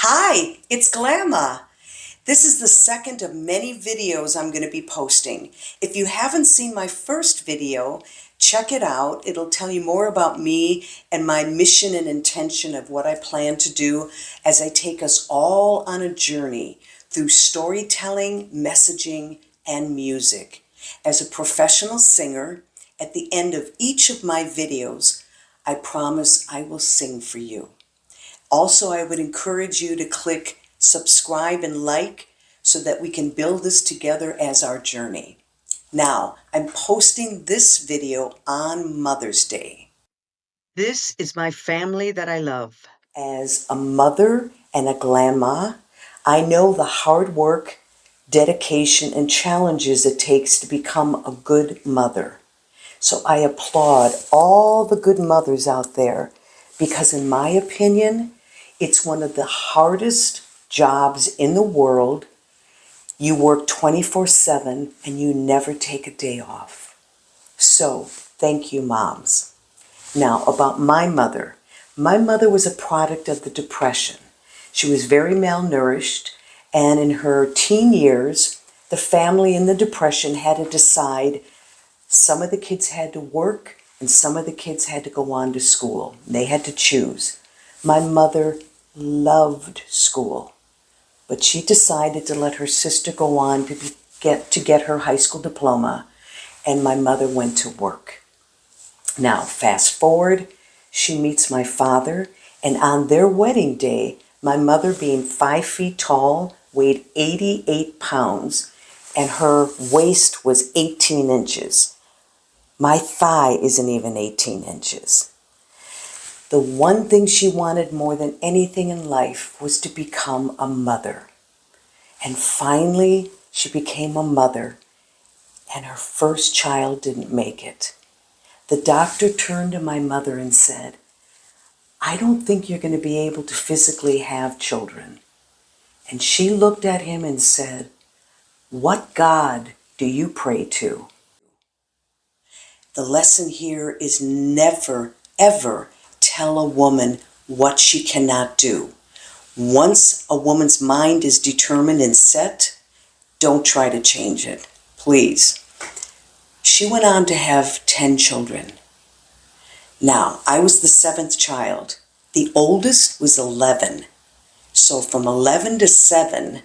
Hi, it's Glamma. This is the second of many videos I'm going to be posting. If you haven't seen my first video, check it out. It'll tell you more about me and my mission and intention of what I plan to do as I take us all on a journey through storytelling, messaging, and music. As a professional singer, at the end of each of my videos, I promise I will sing for you. Also, I would encourage you to click subscribe and like so that we can build this together as our journey. Now, I'm posting this video on Mother's Day. This is my family that I love. As a mother and a grandma, I know the hard work, dedication, and challenges it takes to become a good mother. So I applaud all the good mothers out there because in my opinion, it's one of the hardest jobs in the world. You work 24/7 and you never take a day off. So thank you, moms. Now about my mother. My mother was a product of the Depression. She was very malnourished, and in her teen years, the family in the Depression had to decide some of the kids had to work and some of the kids had to go on to school. They had to choose. My mother loved school, but she decided to let her sister go on to get her high school diploma, and my mother went to work. Now, fast forward, she meets my father, and on their wedding day, my mother, being 5 feet tall, weighed 88 pounds, and her waist was 18 inches. My thigh isn't even 18 inches. The one thing she wanted more than anything in life was to become a mother. And finally, she became a mother, and her first child didn't make it. The doctor turned to my mother and said, "I don't think you're going to be able to physically have children." And she looked at him and said, "What God do you pray to?" The lesson here is never, ever tell a woman what she cannot do. Once a woman's mind is determined and set, don't try to change it, please. She went on to have 10 children. Now, I was the 7th child. The oldest was 11. So from 11 to 7,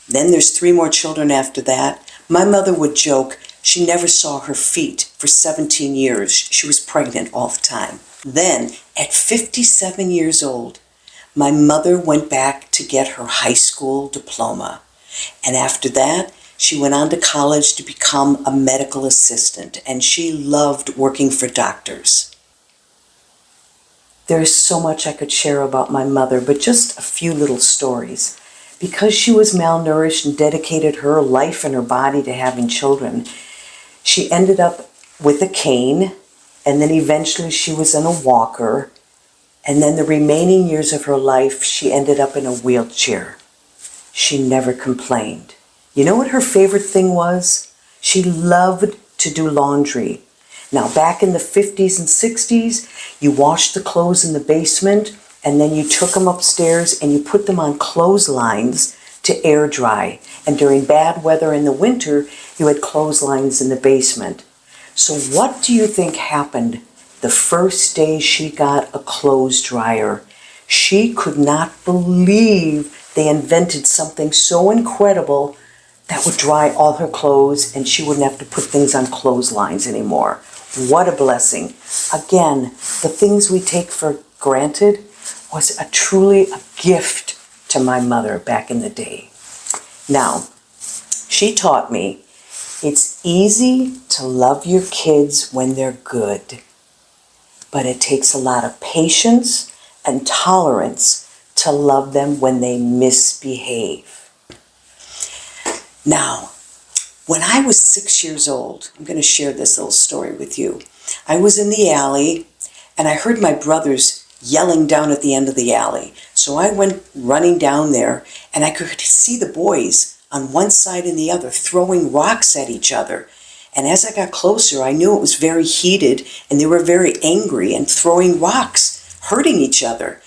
then there's 3 more children after that. My mother would joke she never saw her feet for 17 years. She was pregnant all the time. Then, at 57 years old, my mother went back to get her high school diploma. And after that, she went on to college to become a medical assistant, and she loved working for doctors. There is so much I could share about my mother, but just a few little stories. Because she was malnourished and dedicated her life and her body to having children, she ended up with a cane, and then eventually she was in a walker, and then the remaining years of her life she ended up in a wheelchair. She never complained. You know what her favorite thing was? She loved to do laundry. Now, back in the 50s and 60s, you washed the clothes in the basement, and then you took them upstairs and you put them on clotheslines to air dry. And during bad weather in the winter, you had clotheslines in the basement. So what do you think happened the first day she got a clothes dryer? She could not believe they invented something so incredible that would dry all her clothes and she wouldn't have to put things on clotheslines anymore. What a blessing. Again, the things we take for granted was truly a gift to my mother back in the day. Now, she taught me it's easy to love your kids when they're good, but it takes a lot of patience and tolerance to love them when they misbehave. Now, when I was 6 years old, I'm going to share this little story with you. I was in the alley and I heard my brothers yelling down at the end of the alley. So I went running down there and I could see the boys on one side and the other throwing rocks at each other. And as I got closer, I knew it was very heated and they were very angry and throwing rocks, hurting each other.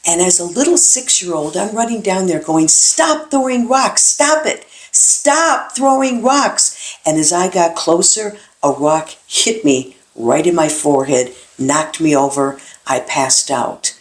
And as a little 6-year-old, I'm running down there going, "Stop throwing rocks, stop it, stop throwing rocks." And as I got closer, a rock hit me right in my forehead, knocked me over. I passed out.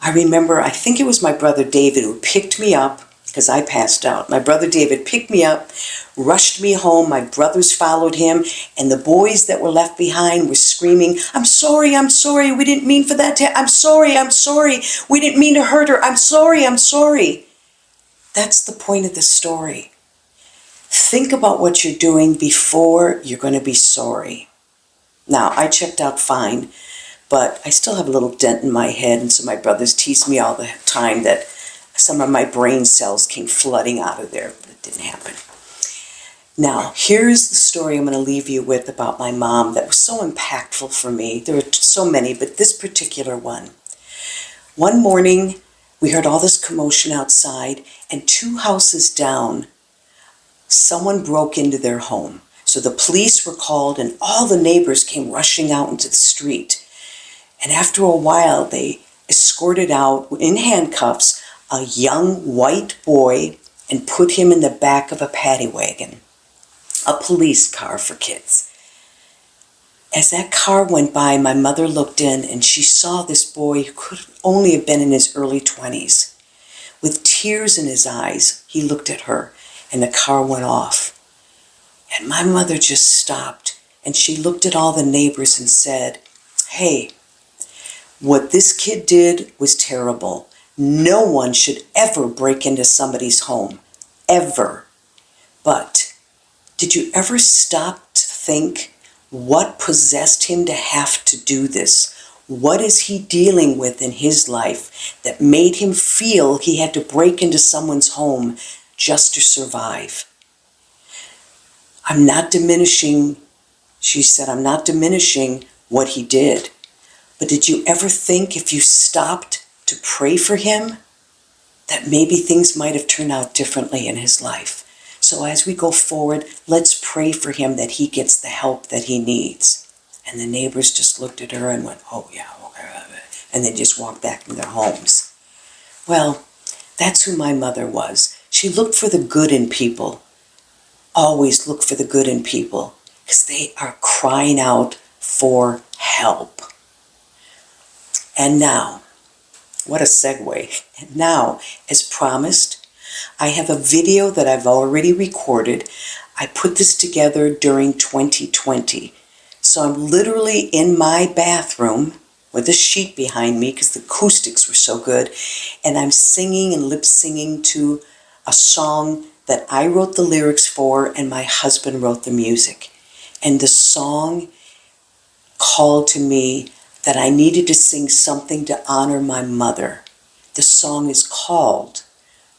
I remember, I think it was my brother David who picked me up because I passed out. My brother David picked me up, rushed me home. My brothers followed him, and the boys that were left behind were screaming, I'm sorry, we didn't mean for that to, I'm sorry, we didn't mean to hurt her, I'm sorry. That's the point of the story. Think about what you're doing before you're going to be sorry. Now, I checked out fine, but I still have a little dent in my head, and so my brothers tease me all the time that some of my brain cells came flooding out of there, but it didn't happen. Now, here's the story I'm going to leave you with about my mom that was so impactful for me. There were so many, but this particular one. One morning, we heard all this commotion outside, and 2 houses down, someone broke into their home. So the police were called, and all the neighbors came rushing out into the street. And after a while, they escorted out, in handcuffs, a young white boy and put him in the back of a paddy wagon, a police car for kids. As that car went by, my mother looked in and she saw this boy who could only have been in his early 20s. With tears in his eyes, he looked at her and the car went off. And my mother just stopped and she looked at all the neighbors and said, "Hey, what this kid did was terrible. No one should ever break into somebody's home, ever. But did you ever stop to think what possessed him to have to do this? What is he dealing with in his life that made him feel he had to break into someone's home just to survive?" I'm not diminishing, she said, I'm not diminishing what he did. But did you ever think if you stopped to pray for him, that maybe things might have turned out differently in his life? So as we go forward, let's pray for him that he gets the help that he needs. And the neighbors just looked at her and went, "Oh yeah, okay," and then just walked back to their homes. Well, that's who my mother was. She looked for the good in people. Always look for the good in people, because they are crying out for help. And now, what a segue. And now, as promised, I have a video that I've already recorded. I put this together during 2020. So I'm literally in my bathroom with a sheet behind me because the acoustics were so good. And I'm singing and lip singing to a song that I wrote the lyrics for and my husband wrote the music. And the song called to me that I needed to sing something to honor my mother. The song is called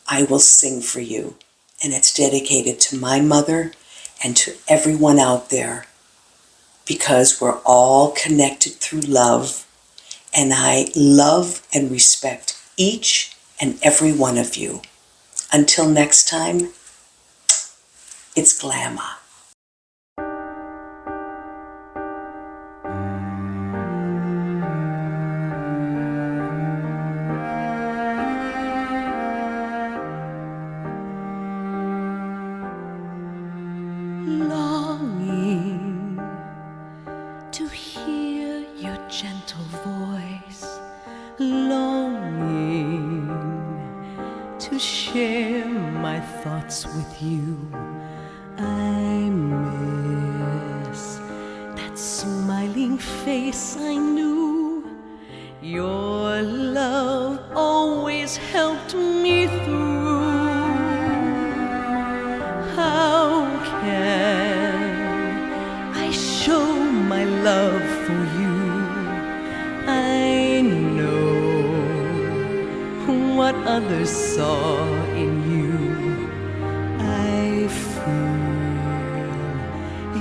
"I Will Sing for You," and it's dedicated to my mother and to everyone out there, because we're all connected through love, and I love and respect each and every one of you. Until next time, it's Glamour. Longing to hear your gentle voice, longing to share my thoughts with you. I miss that smiling face I knew. Your love always helped me through. How can I show my love for you? I know what others saw in you. I feel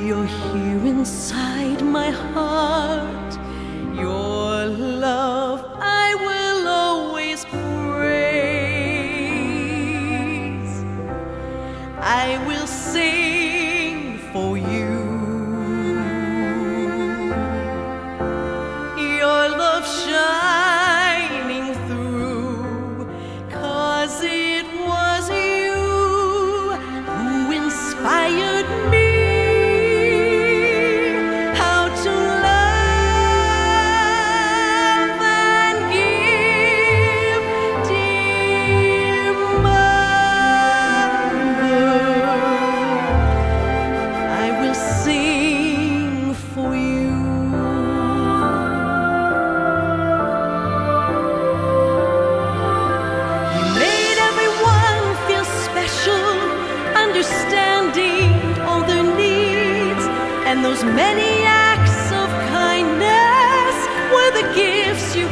you're here inside my heart. Your love I will always praise. I will sing for you. Your love shining through. those many acts of kindness were the gifts you